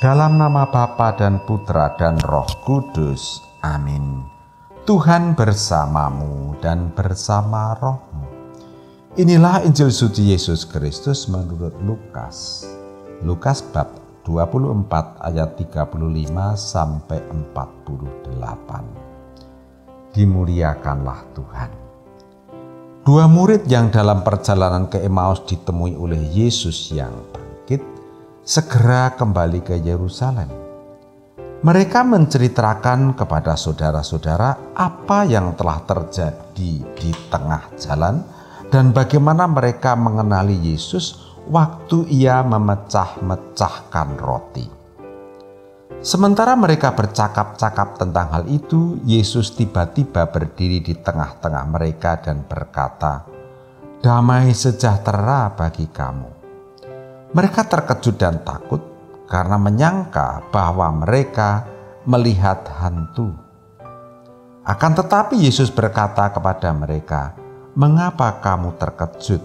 Dalam nama Bapa dan Putra dan Roh Kudus. Amin. Tuhan bersamamu dan bersama rohmu. Inilah Injil suci Yesus Kristus menurut Lukas. Lukas bab 24 ayat 35 sampai 48. Dimuliakanlah Tuhan. Dua murid yang dalam perjalanan ke Emmaus ditemui oleh Yesus yang bangkit, segera kembali ke Yerusalem. Mereka menceritakan kepada saudara-saudara apa yang telah terjadi di tengah jalan dan bagaimana mereka mengenali Yesus waktu ia memecah-mecahkan roti. Sementara mereka bercakap-cakap tentang hal itu, Yesus tiba-tiba berdiri di tengah-tengah mereka dan berkata, "Damai sejahtera bagi kamu." Mereka terkejut dan takut karena menyangka bahwa mereka melihat hantu. Akan tetapi Yesus berkata kepada mereka, "Mengapa kamu terkejut?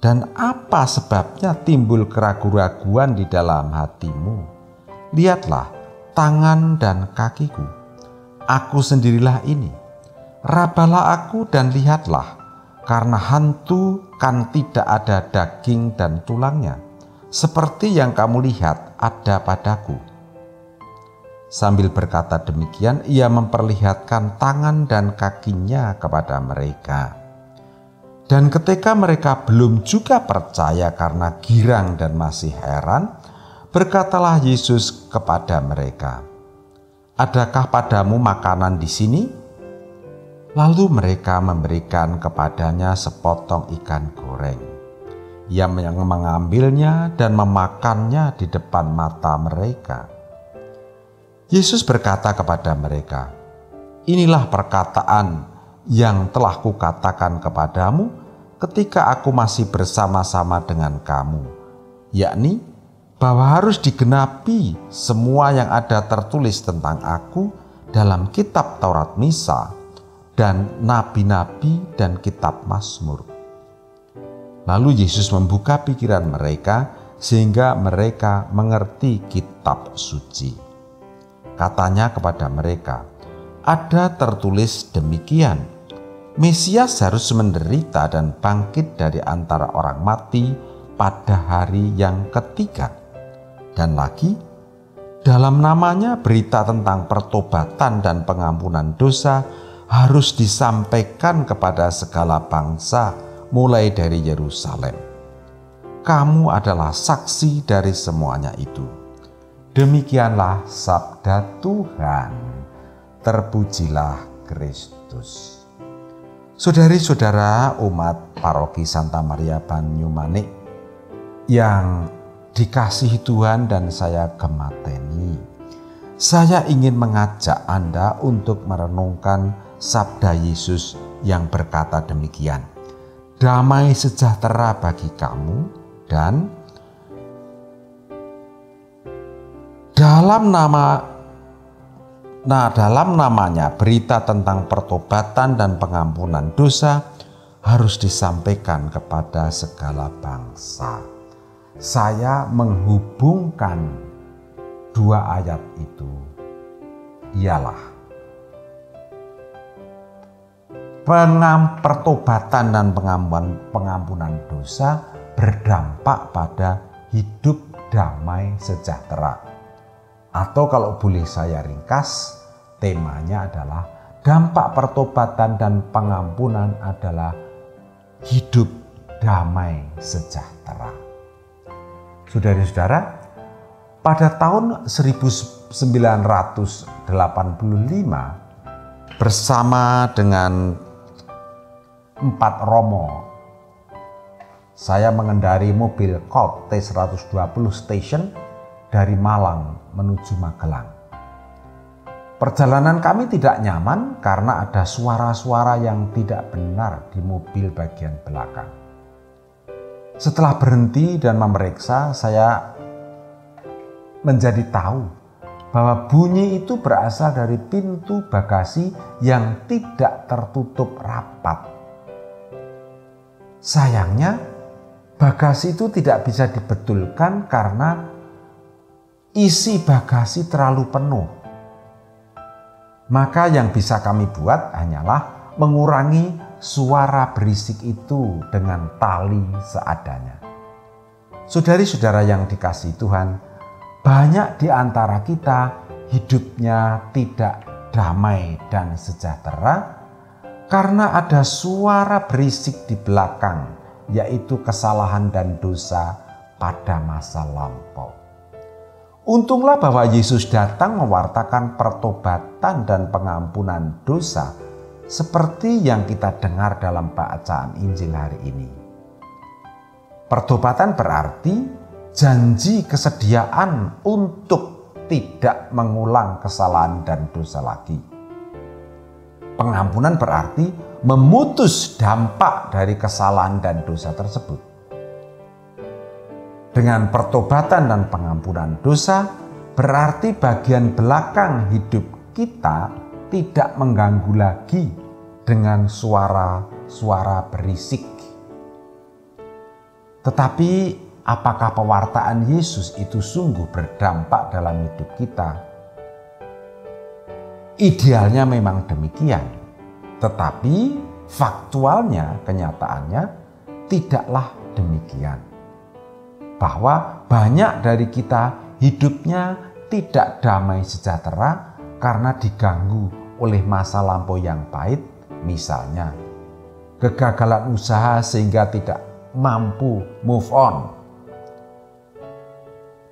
Dan apa sebabnya timbul keraguan-raguan di dalam hatimu? Lihatlah tangan dan kakiku. Aku sendirilah ini. Rabalah aku dan lihatlah, karena hantu kan tidak ada daging dan tulangnya, seperti yang kamu lihat ada padaku." Sambil berkata demikian, ia memperlihatkan tangan dan kakinya kepada mereka. Dan ketika mereka belum juga percaya karena girang dan masih heran, berkatalah Yesus kepada mereka, "Adakah padamu makanan di sini?" Lalu mereka memberikan kepadanya sepotong ikan goreng. Ia mengambilnya dan memakannya di depan mata mereka. Yesus berkata kepada mereka, "Inilah perkataan yang telah kukatakan kepadamu ketika aku masih bersama-sama dengan kamu, yakni bahwa harus digenapi semua yang ada tertulis tentang aku dalam kitab Taurat Misa dan nabi-nabi dan kitab Mazmur." Lalu Yesus membuka pikiran mereka sehingga mereka mengerti kitab suci. Katanya kepada mereka, "Ada tertulis demikian, Mesias harus menderita dan bangkit dari antara orang mati pada hari yang ketiga. Dan lagi, dalam namanya berita tentang pertobatan dan pengampunan dosa harus disampaikan kepada segala bangsa mulai dari Yerusalem. Kamu adalah saksi dari semuanya itu." Demikianlah sabda Tuhan. Terpujilah Kristus. Saudari-saudara umat Paroki Santa Maria Banyumanik yang dikasihi Tuhan dan saya gemateni, saya ingin mengajak Anda untuk merenungkan sabda Yesus yang berkata demikian, "Damai sejahtera bagi kamu," dan dalam namanya berita tentang pertobatan dan pengampunan dosa harus disampaikan kepada segala bangsa. Saya menghubungkan dua ayat itu, ialah pertobatan dan pengampunan dosa berdampak pada hidup damai sejahtera. Atau kalau boleh saya ringkas, temanya adalah dampak pertobatan dan pengampunan adalah hidup damai sejahtera. Saudara-saudara, pada tahun 1985 bersama dengan 4 romo, saya mengendari mobil Colt T120 Station dari Malang menuju Magelang. Perjalanan kami tidak nyaman karena ada suara-suara yang tidak benar di mobil bagian belakang. Setelah berhenti dan memeriksa, saya menjadi tahu bahwa bunyi itu berasal dari pintu bagasi yang tidak tertutup rapat. Sayangnya, bagasi itu tidak bisa dibetulkan karena isi bagasi terlalu penuh. Maka yang bisa kami buat hanyalah mengurangi suara berisik itu dengan tali seadanya. Saudari-saudara yang dikasihi Tuhan, banyak di antara kita hidupnya tidak damai dan sejahtera karena ada suara berisik di belakang, yaitu kesalahan dan dosa pada masa lampau. Untunglah bahwa Yesus datang mewartakan pertobatan dan pengampunan dosa seperti yang kita dengar dalam bacaan Injil hari ini. Pertobatan berarti janji kesediaan untuk tidak mengulang kesalahan dan dosa lagi. Pengampunan berarti memutus dampak dari kesalahan dan dosa tersebut. Dengan pertobatan dan pengampunan dosa, berarti bagian belakang hidup kita tidak mengganggu lagi dengan suara-suara berisik. Tetapi apakah pewartaan Yesus itu sungguh berdampak dalam hidup kita? Idealnya memang demikian, tetapi faktualnya, kenyataannya tidaklah demikian. Bahwa banyak dari kita hidupnya tidak damai sejahtera karena diganggu oleh masa lampau yang pahit, misalnya kegagalan usaha sehingga tidak mampu move on,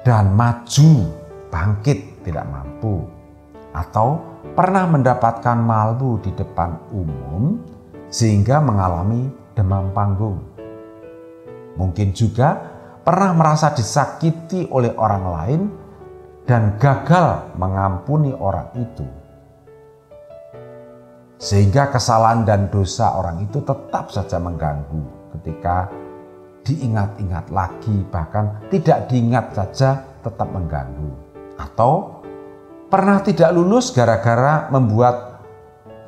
dan maju bangkit tidak mampu, atau pernah mendapatkan malu di depan umum sehingga mengalami demam panggung. Mungkin juga pernah merasa disakiti oleh orang lain dan gagal mengampuni orang itu, sehingga kesalahan dan dosa orang itu tetap saja mengganggu ketika diingat-ingat lagi, bahkan tidak diingat saja tetap mengganggu. Atau pernah tidak lulus gara-gara membuat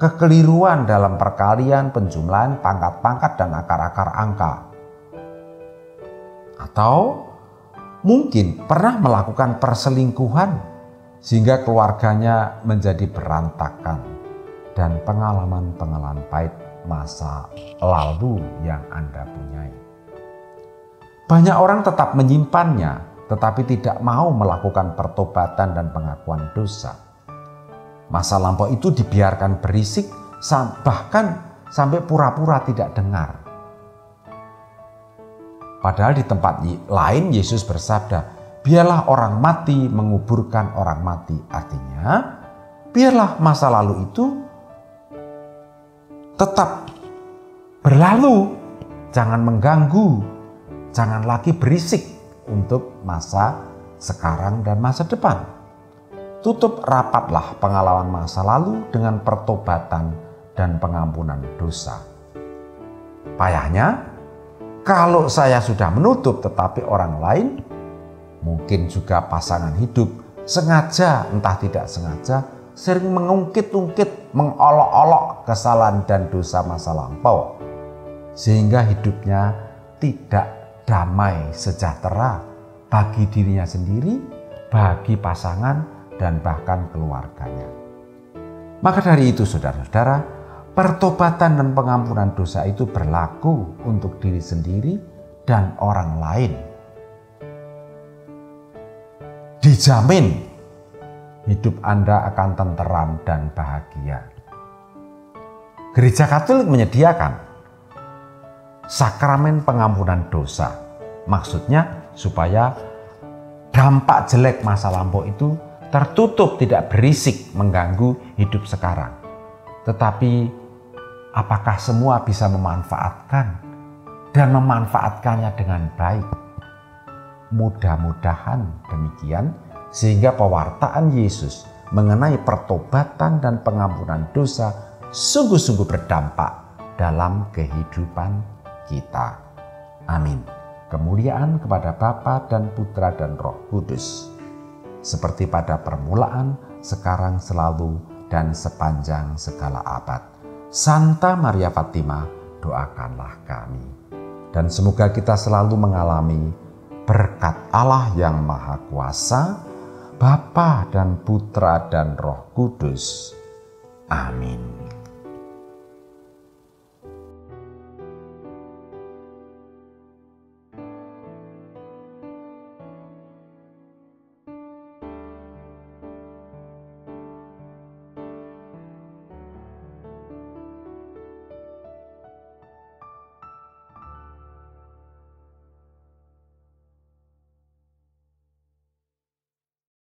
kekeliruan dalam perkalian, penjumlahan, pangkat-pangkat, dan akar-akar angka. Atau mungkin pernah melakukan perselingkuhan sehingga keluarganya menjadi berantakan, dan pengalaman-pengalaman pahit masa lalu yang Anda punyai. Banyak orang tetap menyimpannya, tetapi tidak mau melakukan pertobatan dan pengakuan dosa. Masa lampau itu dibiarkan berisik, bahkan sampai pura-pura tidak dengar. Padahal di tempat lain Yesus bersabda, biarlah orang mati menguburkan orang mati. Artinya, biarlah masa lalu itu tetap berlalu, jangan mengganggu, jangan lagi berisik untuk masa sekarang dan masa depan. Tutup rapatlah pengalaman masa lalu dengan pertobatan dan pengampunan dosa. Payahnya, kalau saya sudah menutup tetapi orang lain, mungkin juga pasangan hidup, sengaja entah tidak sengaja sering mengungkit-ungkit, mengolok-olok kesalahan dan dosa masa lampau, sehingga hidupnya tidak damai sejahtera bagi dirinya sendiri, bagi pasangan, dan bahkan keluarganya. Maka dari itu saudara-saudara, pertobatan dan pengampunan dosa itu berlaku untuk diri sendiri dan orang lain. Dijamin hidup Anda akan tenteram dan bahagia. Gereja Katolik menyediakan sakramen pengampunan dosa. Maksudnya supaya dampak jelek masa lampau itu tertutup, tidak berisik mengganggu hidup sekarang. Tetapi apakah semua bisa memanfaatkan dan memanfaatkannya dengan baik? Mudah-mudahan demikian, sehingga pewartaan Yesus mengenai pertobatan dan pengampunan dosa sungguh-sungguh berdampak dalam kehidupan kita. Amin. Kemuliaan kepada Bapa dan Putra dan Roh Kudus, seperti pada permulaan, sekarang, selalu, dan sepanjang segala abad. Santa Maria Fatima, doakanlah kami. Dan semoga kita selalu mengalami berkat Allah yang Maha Kuasa, Bapa dan Putra dan Roh Kudus. Amin.